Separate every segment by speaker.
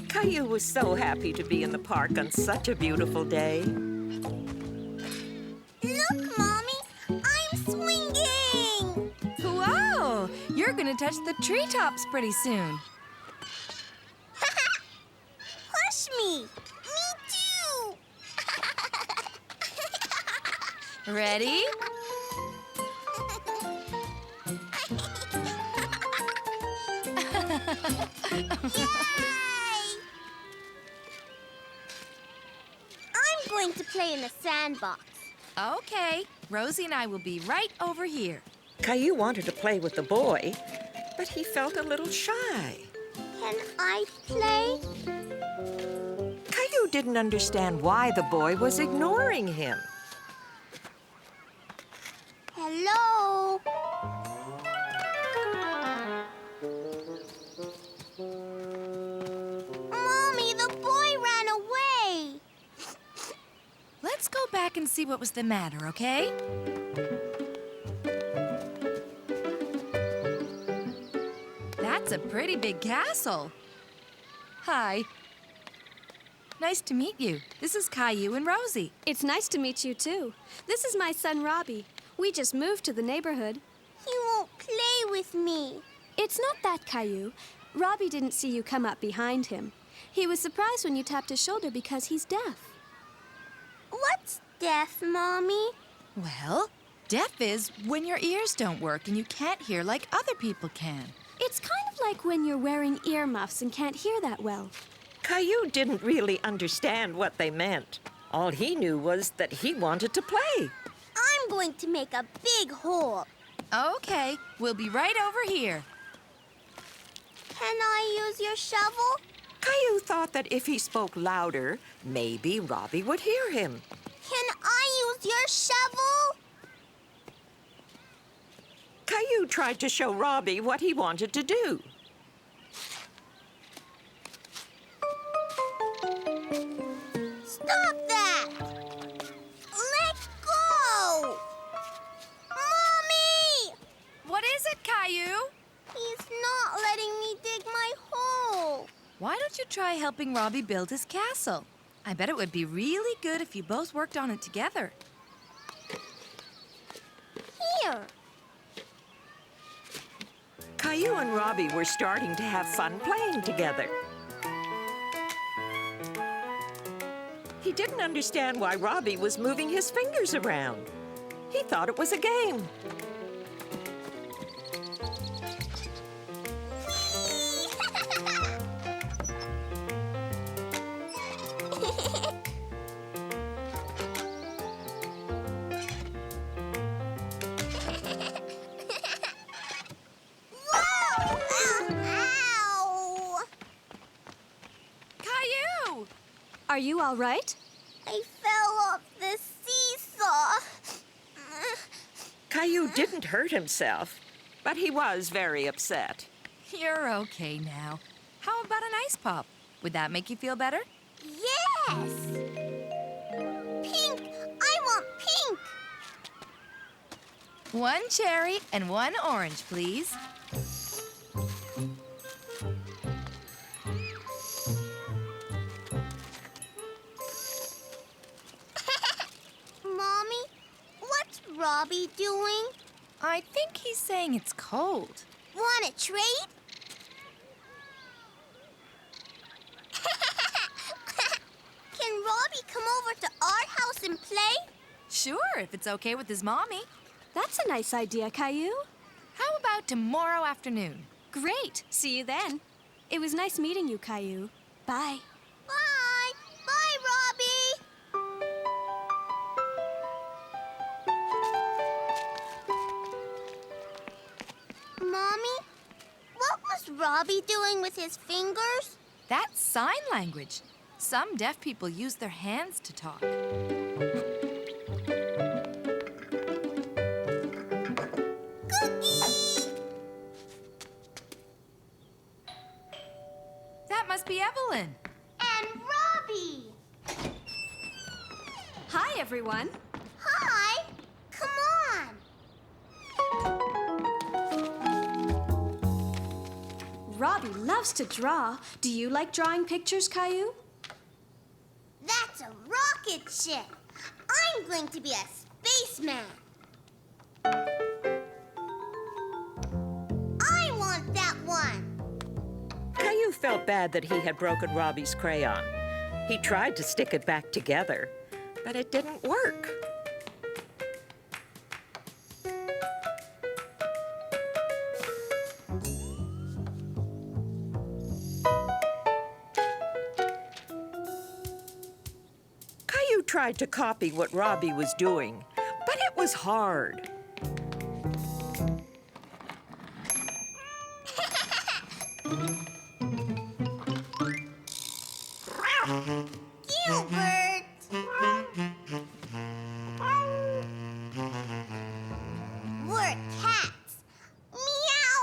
Speaker 1: Caillou was so happy to be in the park on such a beautiful day.
Speaker 2: Look, Mommy! I'm swinging!
Speaker 3: Whoa! You're gonna touch the treetops pretty soon.
Speaker 2: Push me! Me too!
Speaker 3: Ready?
Speaker 2: Yay! I'm going to play in the sandbox.
Speaker 3: Okay, Rosie and I will be right over here.
Speaker 1: Caillou wanted to play with the boy, but he felt a little shy.
Speaker 2: Can I play?
Speaker 1: Caillou didn't understand why the boy was ignoring him.
Speaker 2: Hello? Mommy, the boy ran away.
Speaker 3: Let's go back and see what was the matter, okay? That's a pretty big castle. Hi. Nice to meet you. This is Caillou and Rosie.
Speaker 4: It's nice to meet you, too. This is my son, Robbie. We just moved to the neighborhood.
Speaker 2: He won't play with me.
Speaker 4: It's not that, Caillou. Robbie didn't see you come up behind him. He was surprised when you tapped his shoulder because he's deaf.
Speaker 2: What's deaf, Mommy?
Speaker 3: Well, deaf is when your ears don't work and you can't hear like other people can.
Speaker 4: It's kind of like when you're wearing earmuffs and can't hear that well.
Speaker 1: Caillou didn't really understand what they meant. All he knew was that he wanted to play.
Speaker 2: I'm going to make a big hole.
Speaker 3: Okay, we'll be right over here.
Speaker 2: Can I use your shovel?
Speaker 1: Caillou thought that if he spoke louder, maybe Robbie would hear him.
Speaker 2: Can I use your shovel?
Speaker 1: Caillou tried to show Robbie what he wanted to do.
Speaker 2: Stop that! Let go! Mommy!
Speaker 3: What is it, Caillou?
Speaker 2: He's not letting me dig my hole.
Speaker 3: Why don't you try helping Robbie build his castle? I bet it would be really good if you both worked on it together.
Speaker 2: Here.
Speaker 1: Caillou and Robbie were starting to have fun playing together. He didn't understand why Robbie was moving his fingers around. He thought it was a game.
Speaker 2: Ow!
Speaker 3: Caillou!
Speaker 4: Are you all right?
Speaker 2: I fell off the seesaw.
Speaker 1: Caillou didn't hurt himself, but he was very upset.
Speaker 3: You're okay now. How about an ice pop? Would that make you feel better?
Speaker 2: Yes! Pink! I want pink!
Speaker 3: One cherry and one orange, please.
Speaker 2: Mommy, what's Robbie doing?
Speaker 3: I think he's saying it's cold.
Speaker 2: Want to trade? Can Robbie come over to our house and play?
Speaker 3: Sure, if it's okay with his mommy.
Speaker 4: That's a nice idea, Caillou.
Speaker 3: How about tomorrow afternoon?
Speaker 4: Great. See you then. It was nice meeting you, Caillou. Bye.
Speaker 2: Bye! Bye, Robbie! Mommy, what was Robbie doing with his fingers?
Speaker 3: That's sign language. Some deaf people use their hands to talk.
Speaker 2: Cookie!
Speaker 3: That must be Evelyn.
Speaker 2: And Robbie!
Speaker 4: Hi, everyone.
Speaker 2: Hi! Come on!
Speaker 4: Robbie loves to draw. Do you like drawing pictures, Caillou?
Speaker 2: That's a rocket ship. I'm going to be a spaceman. I want that one.
Speaker 1: Caillou felt bad that he had broken Robbie's crayon. He tried to stick it back together, but it didn't work. Caillou tried to copy what Robbie was doing, but it was hard.
Speaker 2: Gilbert! We're cats. Meow!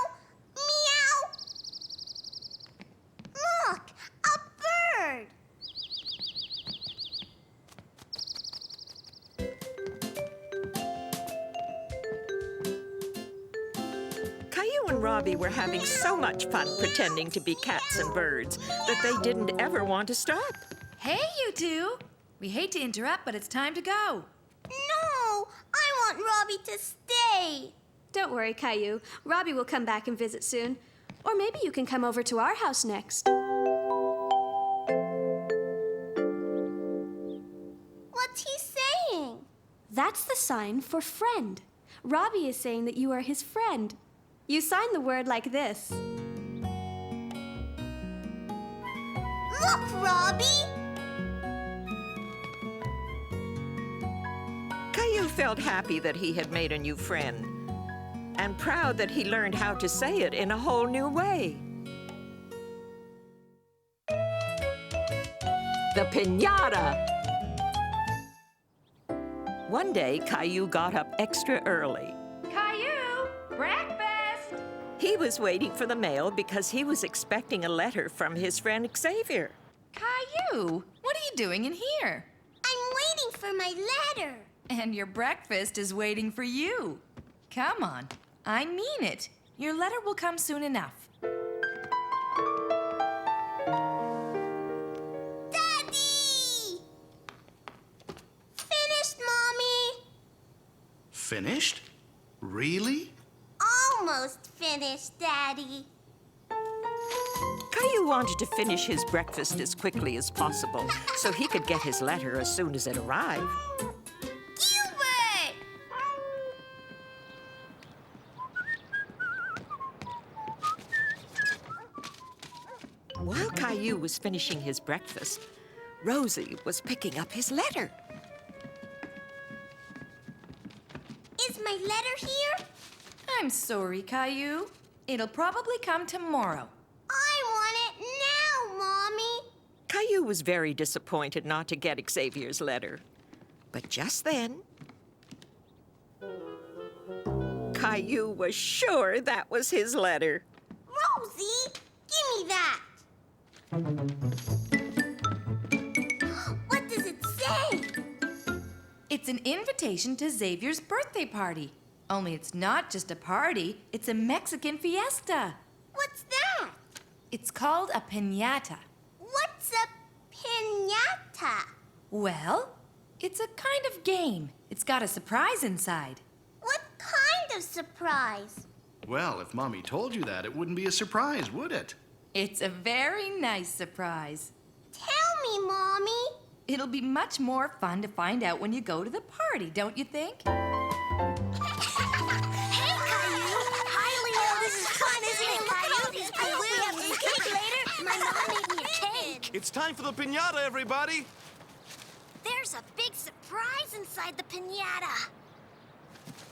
Speaker 2: Meow! Look! A bird!
Speaker 1: Caillou and Robbie were having so much fun pretending to be cats and birds that they didn't ever want to stop.
Speaker 3: Hey, you two. We hate to interrupt, but it's time to go.
Speaker 2: No! I want Robbie to stay.
Speaker 4: Don't worry, Caillou. Robbie will come back and visit soon. Or maybe you can come over to our house next.
Speaker 2: What's he saying?
Speaker 4: That's the sign for friend. Robbie is saying that you are his friend. You sign the word like this.
Speaker 2: Look, Robbie!
Speaker 1: Caillou felt happy that he had made a new friend, and proud that he learned how to say it in a whole new way. The Pinata! One day, Caillou got up extra early.
Speaker 3: Caillou, breakfast!
Speaker 1: He was waiting for the mail because he was expecting a letter from his friend Xavier.
Speaker 3: Caillou, what are you doing in here?
Speaker 2: I'm waiting for my letter.
Speaker 3: And your breakfast is waiting for you. Come on, I mean it. Your letter will come soon enough.
Speaker 2: Daddy! Finished, Mommy.
Speaker 5: Finished? Really?
Speaker 2: Almost finished, Daddy.
Speaker 1: Caillou wanted to finish his breakfast as quickly as possible so he could get his letter as soon as it arrived.
Speaker 2: Gilbert!
Speaker 1: While Caillou was finishing his breakfast, Rosie was picking up his letter.
Speaker 2: Is my letter here?
Speaker 3: I'm sorry, Caillou. It'll probably come tomorrow.
Speaker 2: I want it now, Mommy.
Speaker 1: Caillou was very disappointed not to get Xavier's letter. But just then, Caillou was sure that was his letter.
Speaker 2: Rosie, give me that. What does it say?
Speaker 3: It's an invitation to Xavier's birthday party. Only it's not just a party, it's a Mexican fiesta.
Speaker 2: What's that?
Speaker 3: It's called a piñata.
Speaker 2: What's a pinata?
Speaker 3: Well, it's a kind of game. It's got a surprise inside.
Speaker 2: What kind of surprise?
Speaker 5: Well, if Mommy told you that, it wouldn't be a surprise, would it?
Speaker 3: It's a very nice surprise.
Speaker 2: Tell me, Mommy.
Speaker 3: It'll be much more fun to find out when you go to the party, don't you think?
Speaker 2: Hey, Caillou. Hi, Leo. This is fun, isn't it, Caillou? I hope we have some cake later. My mom made me a cake.
Speaker 6: It's time for the piñata, everybody!
Speaker 2: There's a big surprise inside the piñata.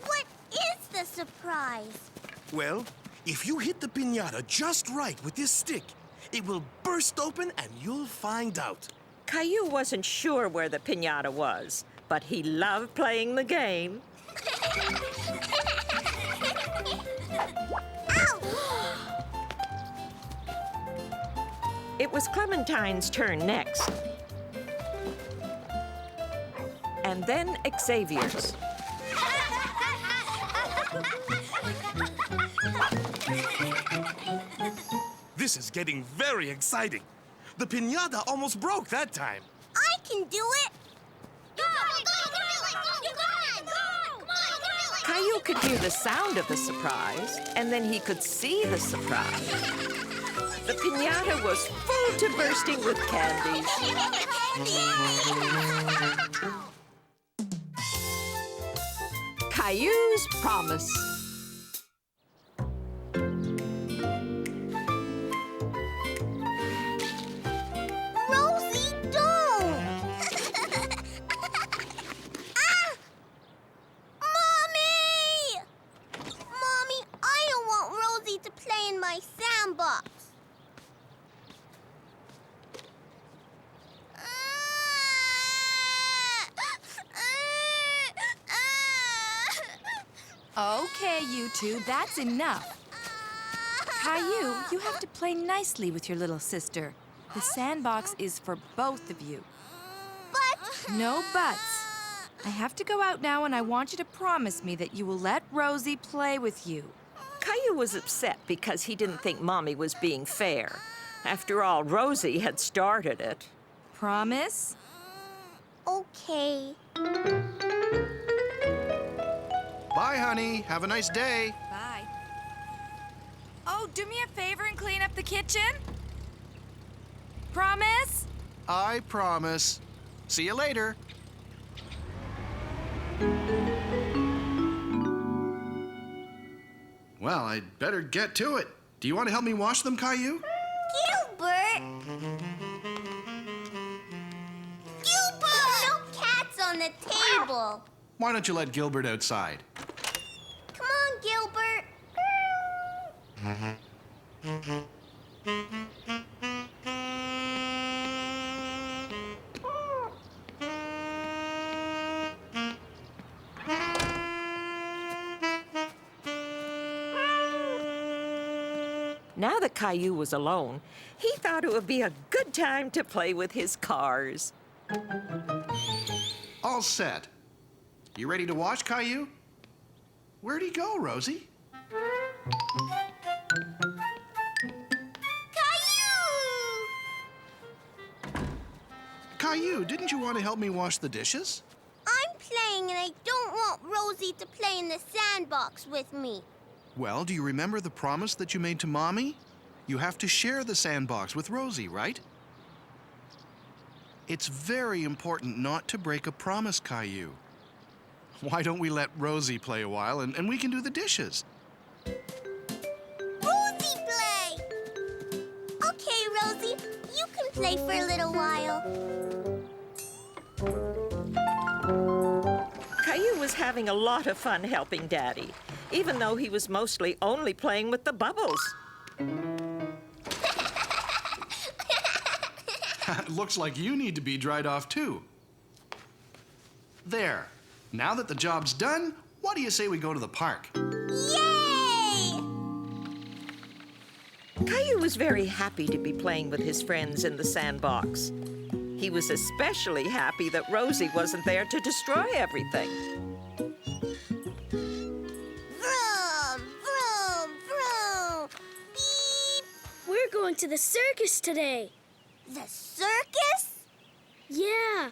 Speaker 2: What is the surprise?
Speaker 6: Well, if you hit the piñata just right with this stick, it will burst open and you'll find out.
Speaker 1: Caillou wasn't sure where the piñata was, but he loved playing the game.
Speaker 2: Ow!
Speaker 1: It was Clementine's turn next. And then Xavier's.
Speaker 6: This is getting very exciting. The piñata almost broke that time.
Speaker 2: I can do it! You got it! You got it! Go! Come on, go!
Speaker 1: Caillou could hear the sound of the surprise, and then he could see the surprise. The piñata was full to bursting with candies. Caillou's Promise.
Speaker 2: Rosie, don't! Ah! Mommy! Mommy, I don't want Rosie to play in my sandbox.
Speaker 3: Okay, you two, that's enough. Caillou, you have to play nicely with your little sister. The sandbox is for both of you.
Speaker 2: But...
Speaker 3: No buts. I have to go out now, and I want you to promise me that you will let Rosie play with you.
Speaker 1: Caillou was upset because he didn't think Mommy was being fair. After all, Rosie had started it.
Speaker 3: Promise?
Speaker 2: Okay.
Speaker 5: Bye, honey. Have a nice day.
Speaker 3: Bye. Oh, do me a favor and clean up the kitchen? Promise?
Speaker 5: I promise. See you later. Well, I'd better get to it. Do you want to help me wash them, Caillou?
Speaker 2: Gilbert! Gilbert! No cats on the table.
Speaker 5: Why don't you let Gilbert outside?
Speaker 2: Come on, Gilbert.
Speaker 1: Now that Caillou was alone, he thought it would be a good time to play with his cars.
Speaker 5: All set. You ready to wash, Caillou? Where'd he go, Rosie? Caillou, didn't you want to help me wash the dishes?
Speaker 2: I'm playing and I don't want Rosie to play in the sandbox with me.
Speaker 5: Well, do you remember the promise that you made to Mommy? You have to share the sandbox with Rosie, right? It's very important not to break a promise, Caillou. Why don't we let Rosie play a while and we can do the dishes?
Speaker 2: Rosie play! Okay, Rosie, you can play for a little while.
Speaker 1: Caillou was having a lot of fun helping Daddy, even though he was mostly only playing with the bubbles.
Speaker 5: Looks like you need to be dried off too. There. Now that the job's done, what do you say we go to the park?
Speaker 2: Yay!
Speaker 1: Caillou was very happy to be playing with his friends in the sandbox. He was especially happy that Rosie wasn't there to destroy everything.
Speaker 2: Vroom, vroom, vroom. Beep.
Speaker 7: We're going to the circus today.
Speaker 2: The circus?
Speaker 7: Yeah.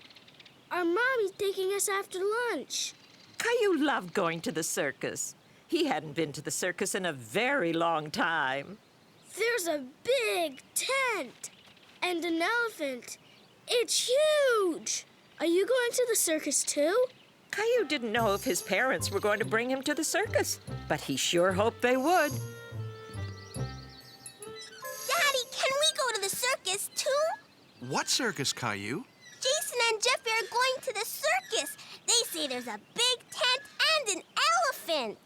Speaker 7: Our mommy's taking us after lunch.
Speaker 1: Caillou loved going to the circus. He hadn't been to the circus in a very long time.
Speaker 7: There's a big tent and an elephant. It's huge. Are you going to the circus too?
Speaker 1: Caillou didn't know if his parents were going to bring him to the circus, but he sure hoped they would.
Speaker 2: Daddy, can we go to the circus too?
Speaker 5: What circus, Caillou?
Speaker 2: Jason and Jeffy are going to the circus. They say there's a big tent and an elephant.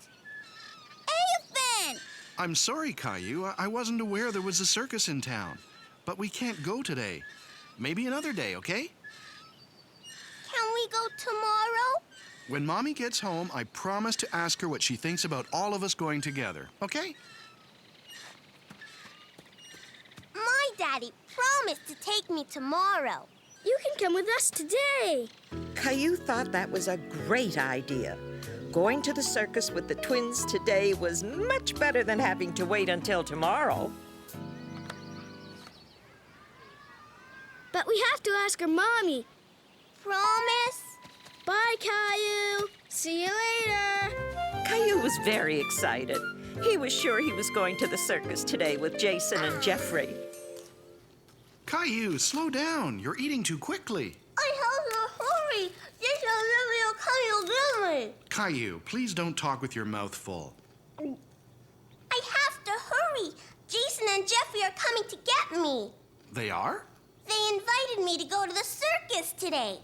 Speaker 2: Elephant!
Speaker 5: I'm sorry, Caillou. I wasn't aware there was a circus in town. But we can't go today. Maybe another day, okay?
Speaker 2: Can we go tomorrow?
Speaker 5: When Mommy gets home, I promise to ask her what she thinks about all of us going together, okay?
Speaker 2: My daddy promised to take me tomorrow.
Speaker 7: You can come with us today.
Speaker 1: Caillou thought that was a great idea. Going to the circus with the twins today was much better than having to wait until tomorrow.
Speaker 7: but we have to ask her mommy.
Speaker 2: Promise?
Speaker 7: Bye, Caillou. See you later.
Speaker 1: Caillou was very excited. He was sure he was going to the circus today with Jason and Jeffrey.
Speaker 5: Caillou, slow down. You're eating too quickly.
Speaker 2: I have to hurry. This will Caillou.
Speaker 5: Caillou, please don't talk with your mouth full.
Speaker 2: I have to hurry. Jason and Jeffrey are coming to get me.
Speaker 5: They are?
Speaker 2: They invited me to go to the circus today.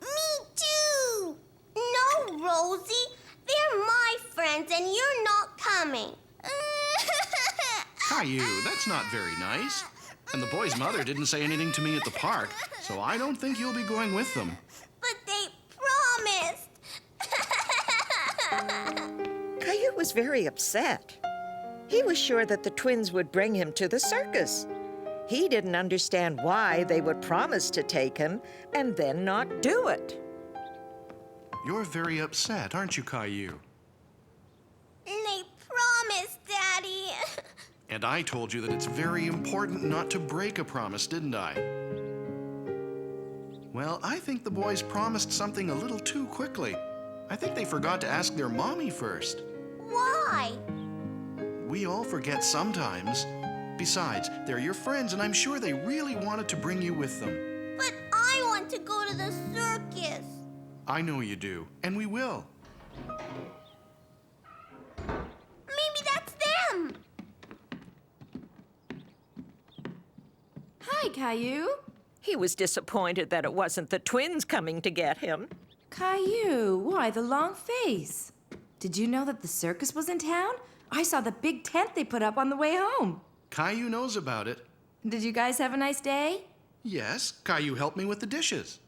Speaker 2: Me too. No, Rosie. They're my friends and you're not coming.
Speaker 5: Caillou, that's not very nice. And the boy's mother didn't say anything to me at the park, so I don't think you'll be going with them.
Speaker 2: But they promised.
Speaker 1: Caillou was very upset. He was sure that the twins would bring him to the circus. He didn't understand why they would promise to take him and then not do it.
Speaker 5: You're very upset, aren't you, Caillou?
Speaker 2: They promised, Daddy.
Speaker 5: And I told you that it's very important not to break a promise, didn't I? Well, I think the boys promised something a little too quickly. I think they forgot to ask their mommy first.
Speaker 2: Why?
Speaker 5: We all forget sometimes. Besides, they're your friends, and I'm sure they really wanted to bring you with them.
Speaker 2: But I want to go to the circus.
Speaker 5: I know you do, and we will.
Speaker 2: Maybe that's them.
Speaker 3: Hi, Caillou.
Speaker 1: He was disappointed that it wasn't the twins coming to get him.
Speaker 3: Caillou, why the long face? Did you know that the circus was in town? I saw the big tent they put up on the way home.
Speaker 5: Caillou knows about it.
Speaker 3: Did you guys have a nice day?
Speaker 5: Yes, Caillou helped me with the dishes.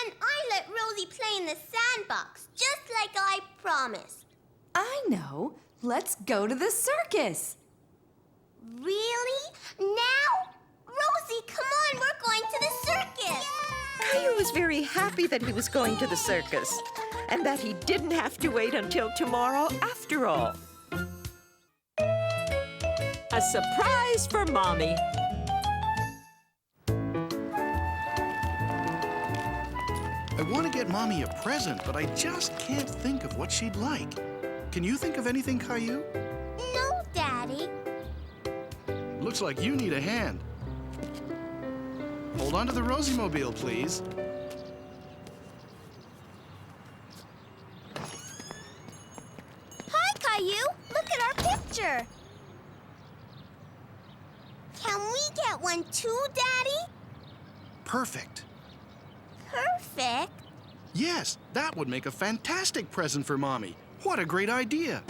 Speaker 2: And I let Rosie play in the sandbox, just like I promised.
Speaker 3: I know. Let's go to the circus.
Speaker 2: Really? Now? Rosie, come on, we're going to the circus.
Speaker 1: Caillou was very happy that he was going to the circus and that he didn't have to wait until tomorrow after all. A surprise for Mommy.
Speaker 5: I want to get Mommy a present, but I just can't think of what she'd like. Can you think of anything, Caillou?
Speaker 2: No, Daddy.
Speaker 5: Looks like you need a hand. Hold on to the Rosie mobile, please.
Speaker 2: Hi, Caillou. Look at our picture. Can we get one too, Daddy?
Speaker 5: Perfect.
Speaker 2: Perfect.
Speaker 5: Yes, that would make a fantastic present for Mommy. What a great idea.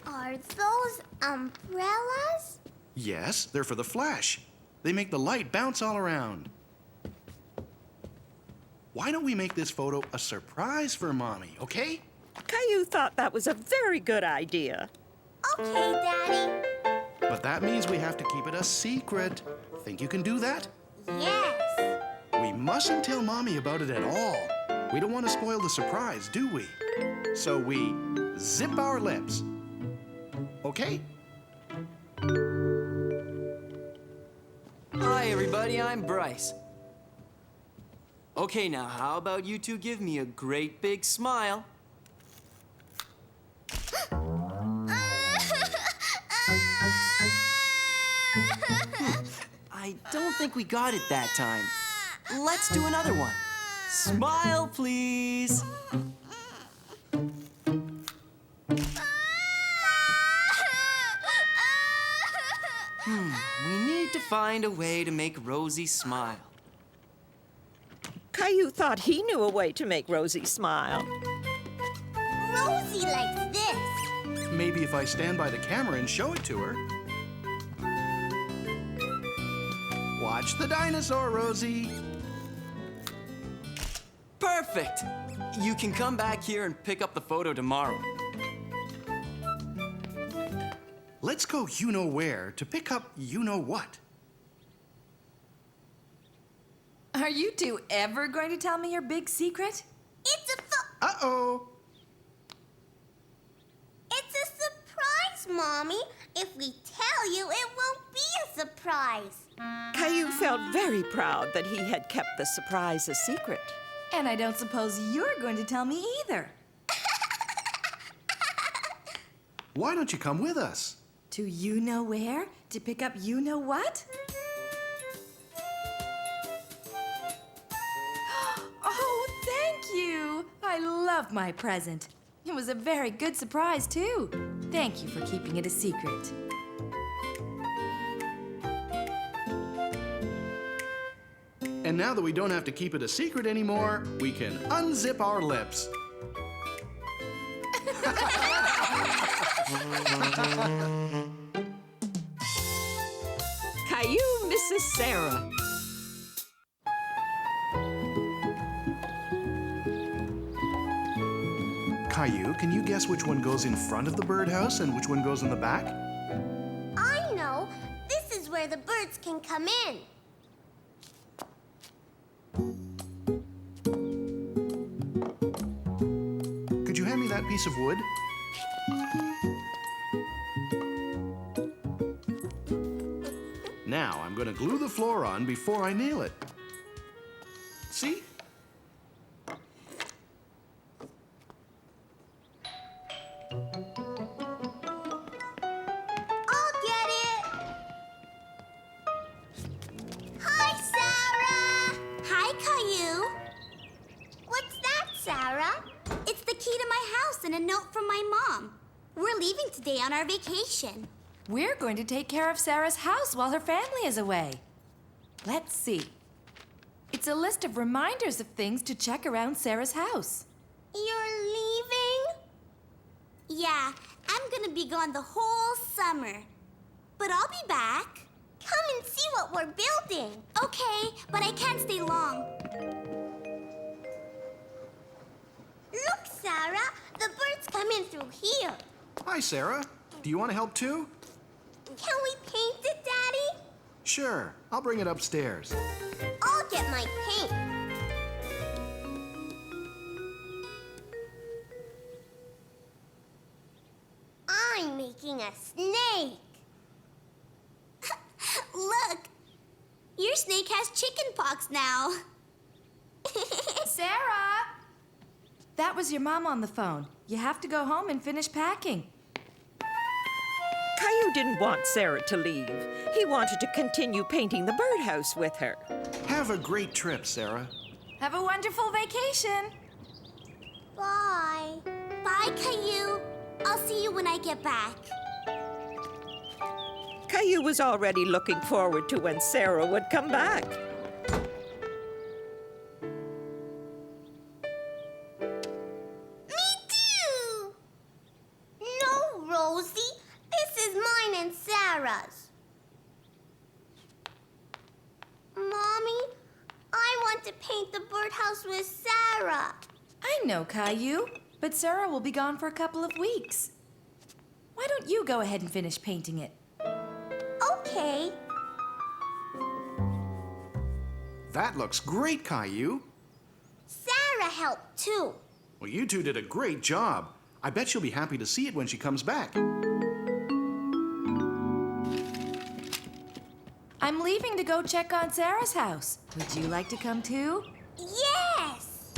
Speaker 2: Are those umbrellas?
Speaker 5: Yes, they're for the flash. They make the light bounce all around. Why don't we make this photo a surprise for Mommy, okay?
Speaker 1: Caillou thought that was a very good idea.
Speaker 2: Okay, Daddy.
Speaker 5: But that means we have to keep it a secret. Think you can do that?
Speaker 2: Yes.
Speaker 5: We mustn't tell Mommy about it at all. We don't want to spoil the surprise, do we? So we zip our lips. Okay?
Speaker 8: Hi, everybody. I'm Bryce. Okay, now, how about you two give me a great big smile? I don't think we got it that time. Let's do another one. Smile, please. We need to find a way to make Rosie smile.
Speaker 1: Caillou thought he knew a way to make Rosie smile.
Speaker 2: Rosie likes this.
Speaker 5: Maybe if I stand by the camera and show it to her. Watch the dinosaur, Rosie.
Speaker 8: Perfect! You can come back here and pick up the photo tomorrow.
Speaker 5: Let's go you-know-where to pick up you-know-what.
Speaker 3: Are you two ever going to tell me your big secret?
Speaker 2: It's a
Speaker 5: Uh-oh.
Speaker 2: It's a surprise, Mommy. If we tell tell you, it won't be a surprise.
Speaker 1: Caillou felt very proud that he had kept the surprise a secret.
Speaker 3: And I don't suppose you're going to tell me either.
Speaker 5: Why don't you come with us?
Speaker 3: To you know where? To pick up you know what? Oh, thank you! I love my present. It was a very good surprise, too. Thank you for keeping it a secret.
Speaker 5: And now that we don't have to keep it a secret anymore, we can unzip our lips.
Speaker 1: Caillou misses Sarah.
Speaker 5: Caillou, can you guess which one goes in front of the birdhouse and which one goes in the back?
Speaker 2: I know. This is where the birds can come in.
Speaker 5: Could you hand me that piece of wood? Now, I'm going to glue the floor on before I nail it. See?
Speaker 2: I'll get it. Hi, Sarah. Hi, Caillou. What's that, Sarah? It's the key to my house and a note from my mom. We're leaving today on our vacation.
Speaker 3: We're going to take care of Sarah's house while her family is away. Let's see. It's a list of reminders of things to check around Sarah's house.
Speaker 2: You're leaving? Yeah, I'm gonna be gone the whole summer. But I'll be back. Come and see what we're building. Okay, but I can't stay long. Look, Sarah, the birds come in through here.
Speaker 5: Hi, Sarah. Do you want to help too?
Speaker 2: Can we paint it, Daddy?
Speaker 5: Sure. I'll bring it upstairs.
Speaker 2: I'll get my paint. I'm making a snake. Look, your snake has chicken pox now.
Speaker 3: Sarah! That was your mom on the phone. You have to go home and finish packing.
Speaker 1: Caillou didn't want Sarah to leave. He wanted to continue painting the birdhouse with her.
Speaker 5: Have a great trip, Sarah.
Speaker 3: Have a wonderful vacation.
Speaker 2: Bye. Bye, Caillou. I'll see you when I get back.
Speaker 1: Caillou was already looking forward to when Sarah would come back.
Speaker 2: Me too! No, Rosie. This is mine and Sarah's. Mommy, I want to paint the birdhouse with Sarah.
Speaker 3: I know, Caillou, but Sarah will be gone for a couple of weeks. Why don't you go ahead and finish painting it?
Speaker 2: Okay.
Speaker 5: That looks great, Caillou.
Speaker 2: Sarah helped too.
Speaker 5: Well, you two did a great job. I bet she'll be happy to see it when she comes back.
Speaker 3: I'm leaving to go check on Sarah's house. Would you like to come too?
Speaker 2: Yes!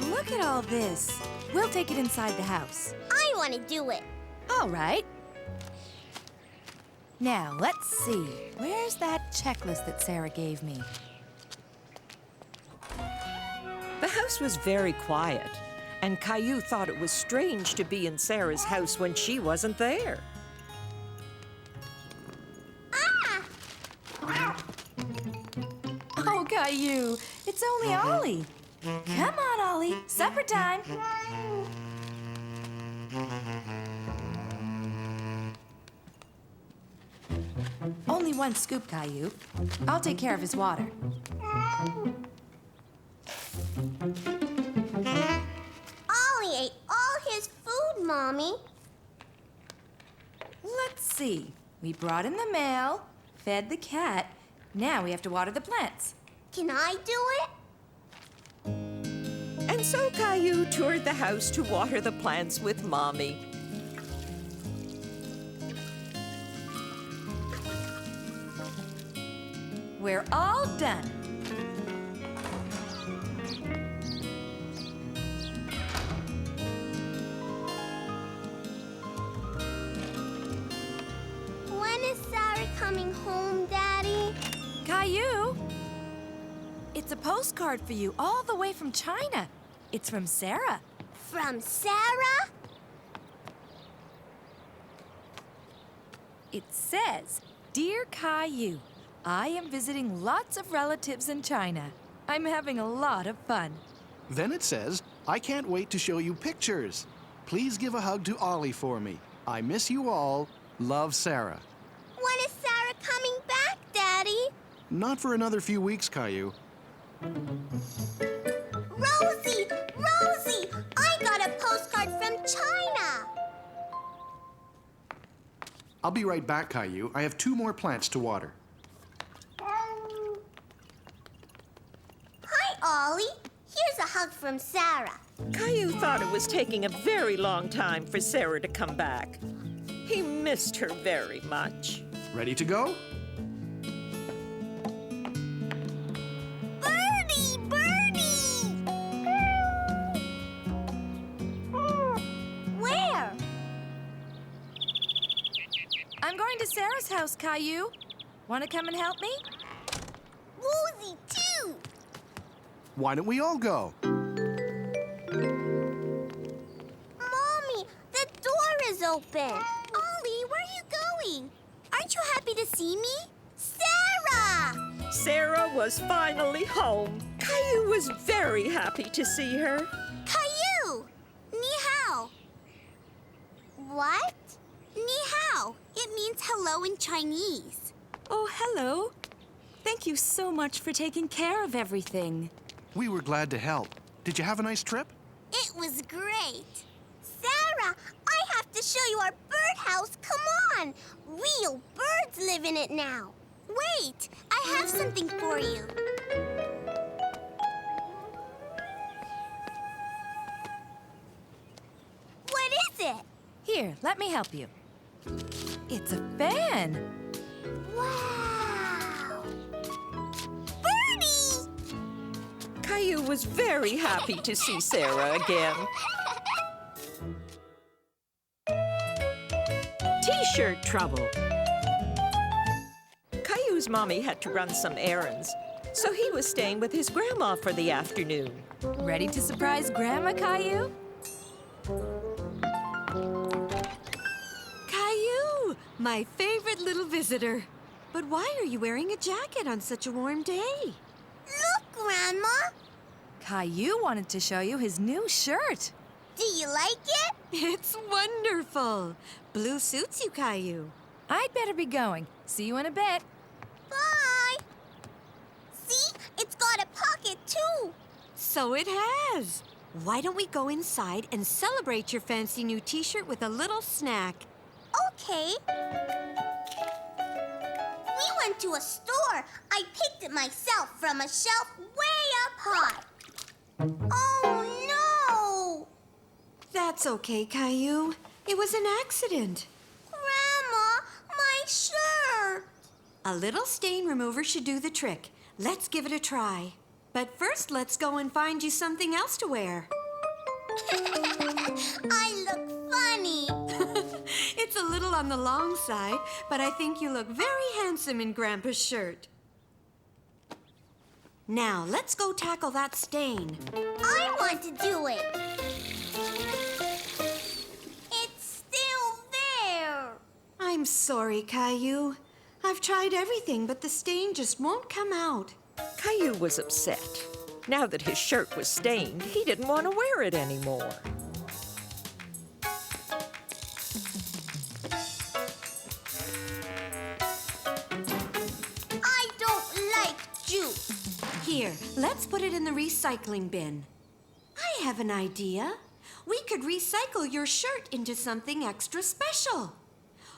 Speaker 3: Look at all this. We'll take it inside the house.
Speaker 2: I want to do it.
Speaker 3: All right. Now, let's see. Where's that checklist that Sarah gave me?
Speaker 1: The house was very quiet, and Caillou thought it was strange to be in Sarah's house when she wasn't there.
Speaker 3: Oh, Caillou, it's only Ollie. Come on, Ollie. Supper time. Only one scoop, Caillou. I'll take care of his water.
Speaker 2: Ollie ate all his food, Mommy.
Speaker 3: Let's see. We brought in the mail, fed the cat. Now we have to water the plants.
Speaker 2: Can I do it?
Speaker 1: And so Caillou toured the house to water the plants with Mommy.
Speaker 3: We're all done.
Speaker 2: When is Sarah coming home, Daddy?
Speaker 3: Caillou, it's a postcard for you all the way from China. It's from Sarah.
Speaker 2: From Sarah?
Speaker 3: It says, "Dear Caillou, I am visiting lots of relatives in China. I'm having a lot of fun."
Speaker 5: Then it says, I can't wait to show you pictures. Please give a hug to Ollie for me. I miss you all. Love, Sarah.
Speaker 2: When is Sarah coming back, Daddy?
Speaker 5: Not for another few weeks, Caillou.
Speaker 2: Rosie! Rosie! I got a postcard from China!
Speaker 5: I'll be right back, Caillou. I have 2 more plants to water.
Speaker 2: Hi, Ollie. Here's a hug from Sarah.
Speaker 1: Caillou thought it was taking a very long time for Sarah to come back. He missed her very much.
Speaker 5: Ready to go?
Speaker 2: Birdie! Birdie! Where?
Speaker 3: I'm going to Sarah's house, Caillou. Want to come and help me?
Speaker 2: Rosie, too!
Speaker 5: Why don't we all go?
Speaker 2: Mommy, the door is open. Ollie, where are you going? Aren't you happy to see me? Sarah!
Speaker 1: Sarah was finally home. Caillou was very happy to see her.
Speaker 2: Caillou! Ni hao. What? Ni hao. It means hello in Chinese.
Speaker 9: Oh, hello. Thank you so much for taking care of everything.
Speaker 5: We were glad to help. Did you have a nice trip?
Speaker 2: It was great. Sarah, I have to show you our birdhouse. Come on. Real birds live in it now. Wait, I have something for you. What is it?
Speaker 3: Here, let me help you. It's a fan.
Speaker 2: Wow! Birdie!
Speaker 1: Caillou was very happy to see Sarah again. T-shirt trouble. Caillou's mommy had to run some errands, so he was staying with his grandma for the afternoon.
Speaker 3: Ready to surprise Grandma, Caillou?
Speaker 9: Caillou, my favorite little visitor. But why are you wearing a jacket on such a warm day?
Speaker 2: Look, Grandma.
Speaker 3: Caillou wanted to show you his new shirt.
Speaker 2: Do you like it?
Speaker 9: It's wonderful. Blue suits you, Caillou.
Speaker 3: I'd better be going. See you in a bit.
Speaker 2: Bye. See? It's got a pocket, too.
Speaker 9: So it has. Why don't we go inside and celebrate your fancy new t-shirt with a little snack?
Speaker 2: Okay. We went to a store. I picked it myself from a shelf way up high. Oh, no!
Speaker 9: That's okay, Caillou. It was an accident.
Speaker 2: Grandma, my shirt!
Speaker 9: A little stain remover should do the trick. Let's give it a try. But first, let's go and find you something else to wear.
Speaker 2: I look funny.
Speaker 9: It's a little on the long side, but I think you look very handsome in Grandpa's shirt. Now, let's go tackle that stain.
Speaker 2: I want to do it. It's still there.
Speaker 9: I'm sorry, Caillou. I've tried everything, but the stain just won't come out.
Speaker 1: Caillou was upset. Now that his shirt was stained, he didn't want to wear it anymore.
Speaker 2: I don't like juice.
Speaker 9: Here, let's put it in the recycling bin. I have an idea. We could recycle your shirt into something extra special.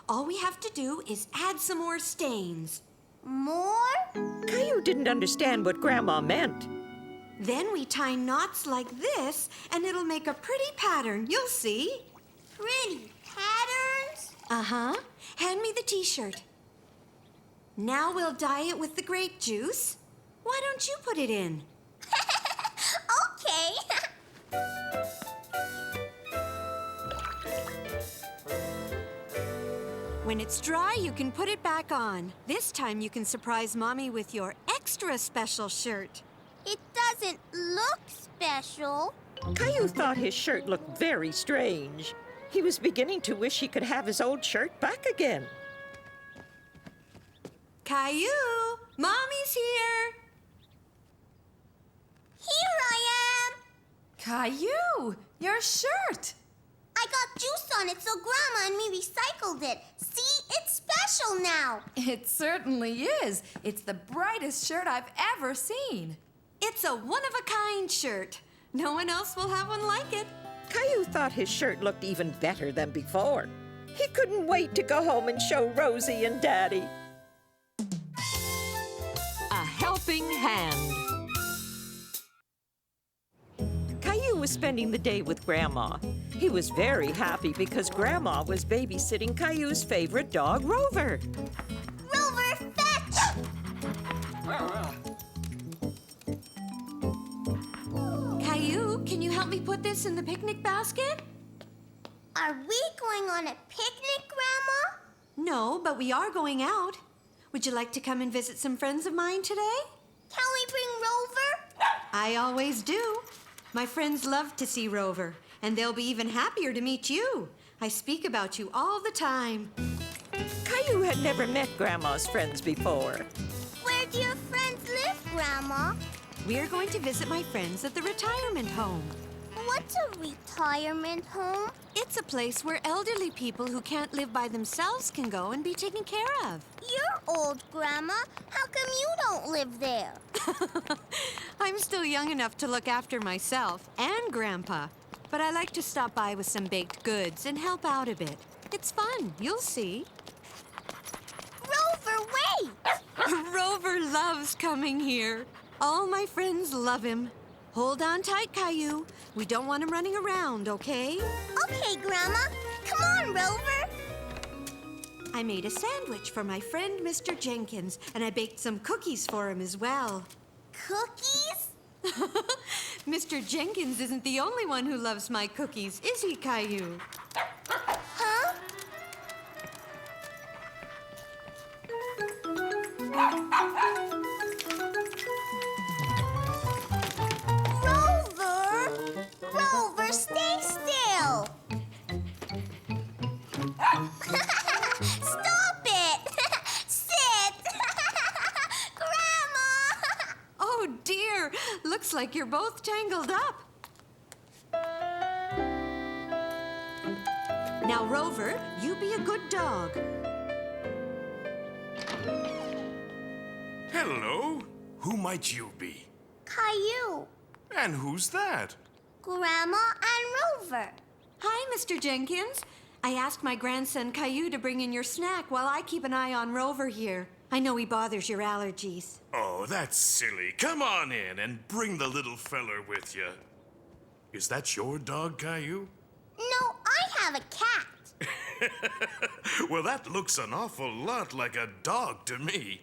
Speaker 9: All we have to do is add some more stains.
Speaker 2: More?
Speaker 1: Caillou didn't understand what Grandma meant.
Speaker 9: Then we tie knots like this, and it'll make a pretty pattern. You'll see.
Speaker 2: Pretty patterns?
Speaker 9: Uh-huh. Hand me the T-shirt. Now we'll dye it with the grape juice. Why don't you put it in?
Speaker 2: Okay.
Speaker 9: When it's dry, you can put it back on. This time you can surprise Mommy with your extra special shirt.
Speaker 2: It doesn't look special.
Speaker 1: Caillou thought his shirt looked very strange. He was beginning to wish he could have his old shirt back again.
Speaker 9: Caillou, Mommy's here.
Speaker 2: Here I am.
Speaker 3: Caillou, your shirt!
Speaker 2: I got juice on it, so Grandma and me recycled it. See, it's special now.
Speaker 3: It certainly is. It's the brightest shirt I've ever seen.
Speaker 9: It's a one-of-a-kind shirt. No one else will have one like it.
Speaker 1: Caillou thought his shirt looked even better than before. He couldn't wait to go home and show Rosie and Daddy. A helping hand. Caillou was spending the day with Grandma. He was very happy because Grandma was babysitting Caillou's favorite dog, Rover.
Speaker 2: Rover, fetch!
Speaker 9: Caillou, can you help me put this in the picnic basket?
Speaker 2: Are we going on a picnic, Grandma?
Speaker 9: No, but we are going out. Would you like to come and visit some friends of mine today?
Speaker 2: Can we bring Rover?
Speaker 9: I always do. My friends love to see Rover, and they'll be even happier to meet you. I speak about you all the time.
Speaker 1: Caillou had never met Grandma's friends before.
Speaker 2: Where do your friends live, Grandma?
Speaker 9: We're going to visit my friends at the retirement home.
Speaker 2: What's a retirement home?
Speaker 9: It's a place where elderly people who can't live by themselves can go and be taken care of.
Speaker 2: You're old, Grandma. How come you don't live there?
Speaker 9: I'm still young enough to look after myself and Grandpa, but I like to stop by with some baked goods and help out a bit. It's fun, you'll see.
Speaker 2: Rover, wait!
Speaker 9: Rover loves coming here. All my friends love him. Hold on tight, Caillou. We don't want him running around, okay?
Speaker 2: Okay, Grandma. Come on, Rover.
Speaker 9: I made a sandwich for my friend Mr. Jenkins, and I baked some cookies for him as well.
Speaker 2: Cookies?
Speaker 9: Mr. Jenkins isn't the only one who loves my cookies, is he, Caillou?
Speaker 2: Huh? Rover, stay still! Stop it! Sit! Grandma!
Speaker 9: Oh, dear. Looks like you're both tangled up. Now, Rover, you be a good dog.
Speaker 6: Hello. Who might you be?
Speaker 2: Caillou,
Speaker 6: And who's that?
Speaker 2: Grandma and Rover.
Speaker 9: Hi, Mr. Jenkins. I asked my grandson Caillou to bring in your snack while I keep an eye on Rover here. I know he bothers your allergies.
Speaker 6: Oh, that's silly. Come on in and bring the little feller with you. Is that your dog, Caillou?
Speaker 2: No, I have a cat.
Speaker 6: Well, that looks an awful lot like a dog to me.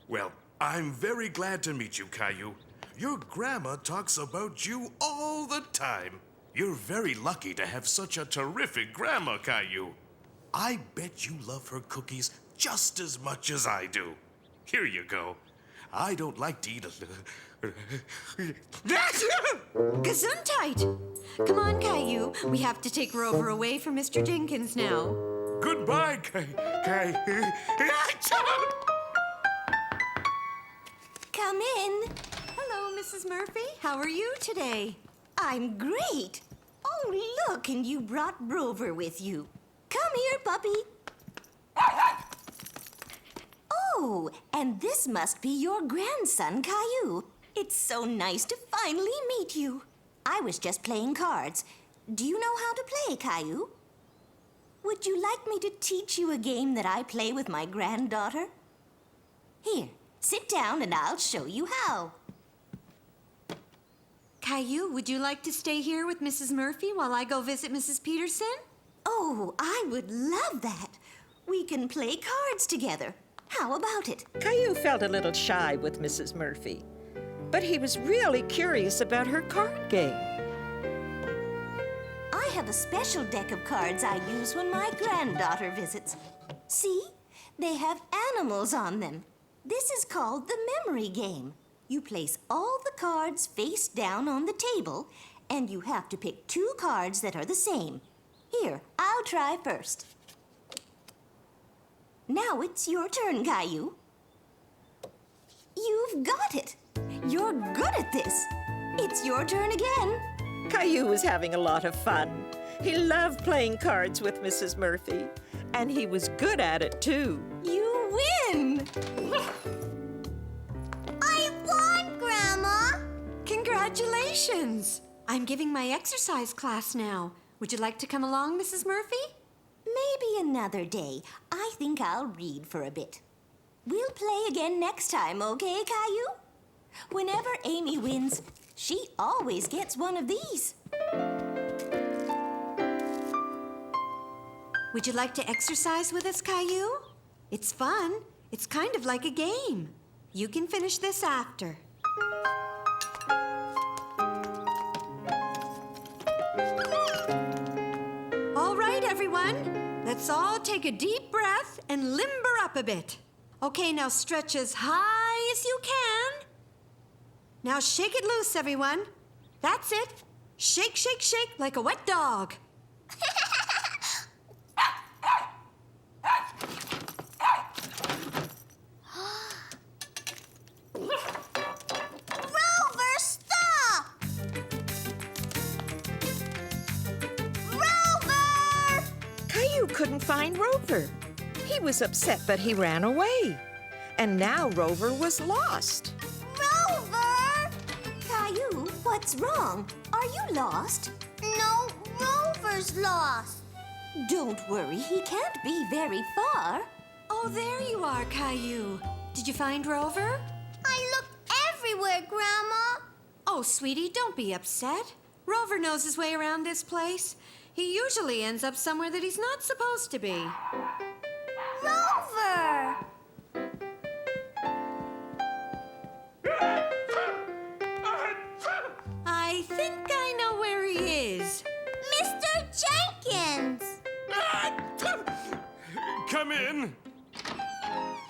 Speaker 6: Well, I'm very glad to meet you, Caillou. Your grandma talks about you all the time. You're very lucky to have such a terrific grandma, Caillou. I bet you love her cookies just as much as I do. Here you go. I don't like to eat
Speaker 9: Gesundheit! Come on, Caillou. We have to take Rover away from Mr. Jenkins now.
Speaker 6: Goodbye,
Speaker 9: Come in. Hello, Mrs. Murphy. How are you today?
Speaker 10: I'm great. Oh, look, and you brought Rover with you. Come here, puppy. Oh, and this must be your grandson, Caillou. It's so nice to finally meet you. I was just playing cards. Do you know how to play, Caillou? Would you like me to teach you a game that I play with my granddaughter? Here, sit down and I'll show you how.
Speaker 9: Caillou, would you like to stay here with Mrs. Murphy while I go visit Mrs. Peterson?
Speaker 10: Oh, I would love that. We can play cards together. How about it?
Speaker 1: Caillou felt a little shy with Mrs. Murphy, but he was really curious about her card game.
Speaker 10: I have a special deck of cards I use when my granddaughter visits. See? They have animals on them. This is called the memory game. You place all the cards face down on the table, and you have to pick 2 cards that are the same. Here, I'll try first. Now it's your turn, Caillou. You've got it. You're good at this. It's your turn again.
Speaker 1: Caillou was having a lot of fun. He loved playing cards with Mrs. Murphy, and he was good at it, too.
Speaker 10: You win!
Speaker 2: I won, Grandma!
Speaker 9: Congratulations! I'm giving my exercise class now. Would you like to come along, Mrs. Murphy?
Speaker 10: Maybe another day. I think I'll read for a bit. We'll play again next time, okay, Caillou? Whenever Amy wins, she always gets one of these.
Speaker 9: Would you like to exercise with us, Caillou? It's fun. It's kind of like a game. You can finish this after. All right, everyone. Let's all take a deep breath and limber up a bit. Okay, now stretch as high as you can. Now shake it loose, everyone. That's it. Shake, shake, shake like a wet dog.
Speaker 2: Rover, stop! Rover!
Speaker 1: Caillou couldn't find Rover. He was upset that he ran away. And now Rover was lost.
Speaker 2: Rover!
Speaker 10: Caillou, what's wrong? Are you lost?
Speaker 2: No, Rover's lost.
Speaker 10: Don't worry, he can't be very far.
Speaker 9: Oh, there you are, Caillou. Did you find Rover?
Speaker 2: I looked everywhere, Grandma.
Speaker 9: Oh, sweetie, don't be upset. Rover knows his way around this place. He usually ends up somewhere that he's not supposed to be.
Speaker 2: Rover!
Speaker 9: I think I know where he is.
Speaker 2: Mr. Jenkins!
Speaker 6: Come in.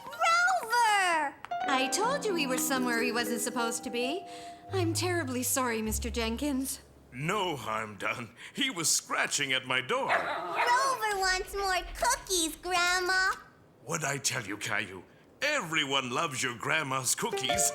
Speaker 2: Rover!
Speaker 9: I told you he was somewhere he wasn't supposed to be. I'm terribly sorry, Mr. Jenkins.
Speaker 6: No harm done. He was scratching at my door.
Speaker 2: Rover wants more cookies, Grandma.
Speaker 6: What'd I tell you, Caillou? Everyone loves your grandma's cookies.